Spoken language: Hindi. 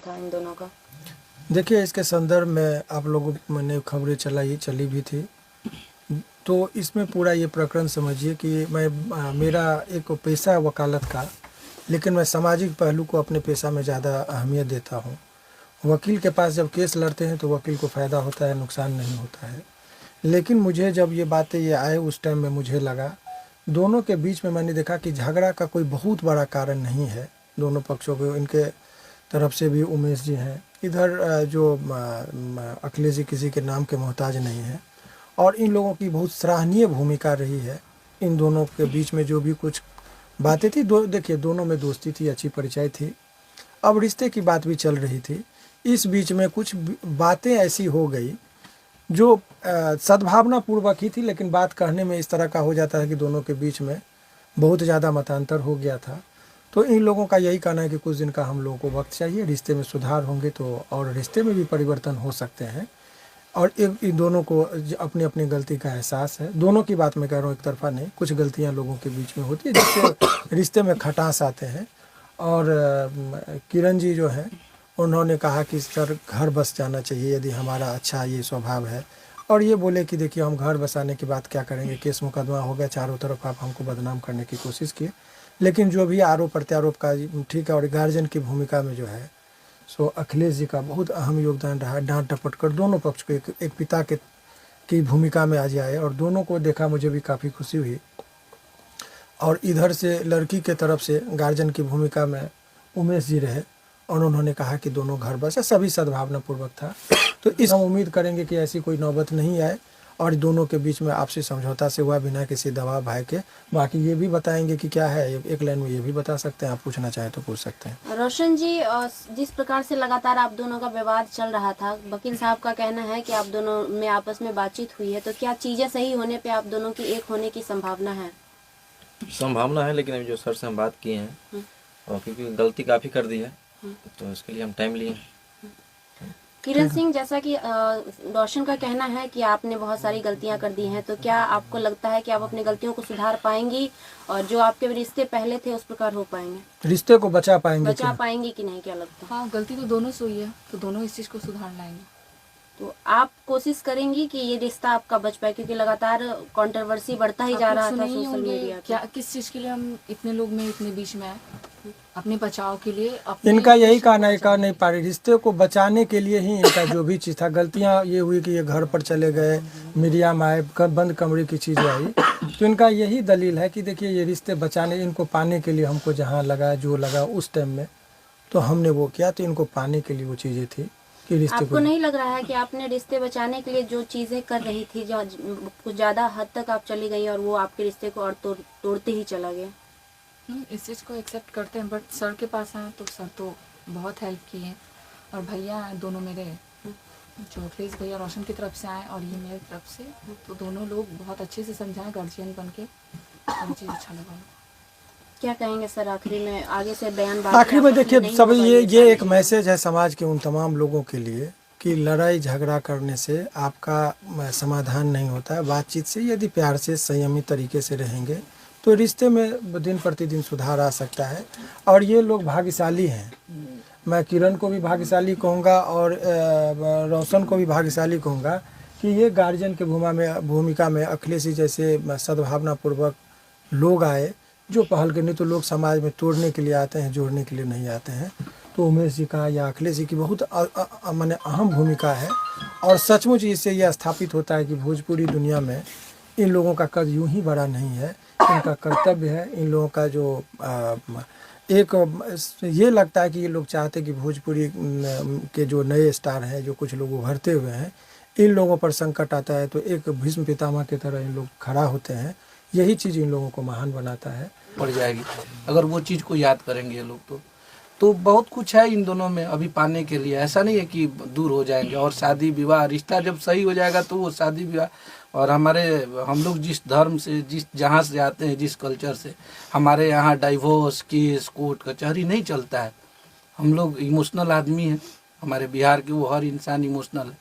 था इन दोनों का? देखिए, इसके संदर्भ में आप लोगों ने खबरें चली भी थी। तो इसमें पूरा ये प्रकरण समझिए कि मेरा एक पेशा है वकालत का, लेकिन मैं सामाजिक पहलू को अपने पेशा में ज़्यादा अहमियत देता हूँ। वकील के पास जब केस लड़ते हैं तो वकील को फ़ायदा होता है, नुकसान नहीं होता है। लेकिन मुझे जब ये बातें ये आए उस टाइम में मुझे लगा, दोनों के बीच में मैंने देखा कि झगड़ा का कोई बहुत बड़ा कारण नहीं है। दोनों पक्षों को, इनके तरफ से भी उमेश जी हैं, इधर जो अखिलेश जी किसी के नाम के मोहताज नहीं है। और इन लोगों की बहुत सराहनीय भूमिका रही है। इन दोनों के बीच में जो भी कुछ बातें थी, देखिए दोनों में दोस्ती थी, अच्छी परिचय थी, अब रिश्ते की बात भी चल रही थी। इस बीच में कुछ बातें ऐसी हो गई जो सद्भावना पूर्वक ही थी, लेकिन बात कहने में इस तरह का हो जाता है कि दोनों के बीच में बहुत ज़्यादा मतांतर हो गया था। तो इन लोगों का यही कहना है कि कुछ दिन का हम लोगों को वक्त चाहिए, रिश्ते में सुधार होंगे तो और रिश्ते में भी परिवर्तन हो सकते हैं। और इन दोनों को अपनी अपनी गलती का एहसास है। दोनों की बात मैं कह रहा हूँ, एक तरफा नहीं, कुछ गलतियाँ लोगों के बीच में होती है जिससे रिश्ते में खटास आते हैं। और किरण जी जो हैं, उन्होंने कहा कि सर घर बस जाना चाहिए यदि हमारा अच्छा ये स्वभाव है। और ये बोले कि देखिए हम घर बसाने की बात क्या करेंगे, केस मुकदमा हो गया चारों तरफ, आप हमको बदनाम करने की कोशिश किए। लेकिन जो भी आरोप प्रत्यारोप का ठीक है। और गार्जियन की भूमिका में जो है सो अखिलेश जी का बहुत अहम योगदान रहा है। डांट डपट कर दोनों पक्ष को एक पिता के की भूमिका में आज आए और दोनों को देखा, मुझे भी काफ़ी खुशी हुई। और इधर से लड़की के तरफ से गार्जियन की भूमिका में उमेश जी रहे और उन्होंने कहा कि दोनों घर बसे, सभी सद्भावना पूर्वक था। तो इस हम उम्मीद करेंगे कि ऐसी कोई नौबत नहीं आए और दोनों के बीच में आपसी समझौता से हुआ, बिना किसी दबाव भय के। बाकी ये भी बताएंगे कि क्या है, एक लाइन में ये भी बता सकते हैं, आप पूछना चाहें तो पूछ सकते हैं। रोशन जी, जिस प्रकार से लगातार आप दोनों का विवाद चल रहा था, वकील साहब का कहना है कि आप दोनों में आपस में बातचीत हुई है, तो क्या चीजें सही होने पे आप दोनों की एक होने की संभावना है? संभावना है, लेकिन अभी जो सर से हम बात किए हैं और क्योंकि गलती काफ़ी कर दी है तो इसके लिए हम टाइम लिए। किरण सिंह, जैसा कि रोशन का कहना है कि आपने बहुत सारी गलतियां कर दी हैं, तो क्या आपको लगता है कि आप अपनी गलतियों को सुधार पाएंगी और जो आपके रिश्ते पहले थे उस प्रकार हो पाएंगे, रिश्ते को बचा पाएंगे कि नहीं, क्या लगता है? हाँ, गलती तो दोनों से हुई है, तो दोनों इस चीज़ को सुधार लाएंगे। तो आप कोशिश करेंगी कि ये रिश्ता आपका बच पाए, क्योंकि लगातार कंट्रोवर्सी बढ़ता ही जा रहा था सोशल मीडिया पे। क्या किस चीज़ के लिए हम इतने लोग में इतने बीच में आए? अपने बचाव के लिए। इनका यही कहना है, कह नहीं पा रही, रिश्ते को बचाने के लिए ही इनका जो भी चीज़ था। गलतियां ये हुई कि ये घर पर चले गए, मीडिया में आए, बंद कमरे की चीज़ आई। तो इनका यही दलील है कि देखिए ये रिश्ते बचाने, इनको पाने के लिए हमको जहाँ लगा जो लगा उस टाइम में तो हमने वो किया, तो इनको पाने के लिए वो चीज़ें थी कि रिश्ते आपको नहीं लग रहा है कि आपने रिश्ते बचाने के लिए जो चीजें कर रही थी, जो कुछ ज्यादा हद तक आप चली गई और वो आपके रिश्ते को और तोड़ते ही चला गया? इस चीज़ को एक्सेप्ट करते हैं, बट सर के पास आए तो सर तो बहुत हेल्प किए। और भैया दोनों मेरे, जो अखिलेश भैया रोशन की तरफ से आए और ये मेरी तरफ से, तो दोनों लोग बहुत अच्छे से समझाएं गार्जियन बन के। और चीज़ अच्छा लगा। क्या कहेंगे सर आखिरी में, आगे से बयान आखिरी में? देखिए सब ये एक मैसेज है समाज के उन तमाम लोगों के लिए कि लड़ाई झगड़ा करने से आपका समाधान नहीं होता है। बातचीत से, यदि प्यार से संयमित तरीके से रहेंगे तो रिश्ते में दिन प्रतिदिन सुधार आ सकता है। और ये लोग भाग्यशाली हैं। मैं किरण को भी भाग्यशाली कहूँगा और रोशन को भी भाग्यशाली कहूँगा कि ये गार्जियन के भूमिका में अखिलेश जी जैसे सद्भावना पूर्वक लोग आए जो पहल करने, तो लोग समाज में तोड़ने के लिए आते हैं, जोड़ने के लिए नहीं आते हैं। तो उमेश जी का या अखिलेश जी की बहुत माने अहम भूमिका है। और सचमुच इससे यह स्थापित होता है कि भोजपुरी दुनिया में इन लोगों का कद यूं ही बड़ा नहीं है। इनका कर्तव्य है, इन लोगों का जो ये लगता है कि ये लोग चाहते कि भोजपुरी के जो नए स्टार हैं, जो कुछ लोग उभरते हुए हैं, इन लोगों पर संकट आता है तो एक भीष्म पितामह की तरह इन लोग खड़ा होते हैं। यही चीज़ इन लोगों को महान बनाता है। पड़ जाएगी अगर वो चीज़ को याद करेंगे ये लोग तो बहुत कुछ है इन दोनों में अभी पाने के लिए। ऐसा नहीं है कि दूर हो जाएंगे। और शादी विवाह रिश्ता जब सही हो जाएगा तो वो शादी विवाह, और हम लोग जिस धर्म से, जिस जहाँ से आते हैं, जिस कल्चर से, हमारे यहाँ डाइवोर्स केस कोर्ट कचहरी नहीं चलता है। हम लोग इमोशनल आदमी हैं, हमारे बिहार के वो हर इंसान इमोशनल है।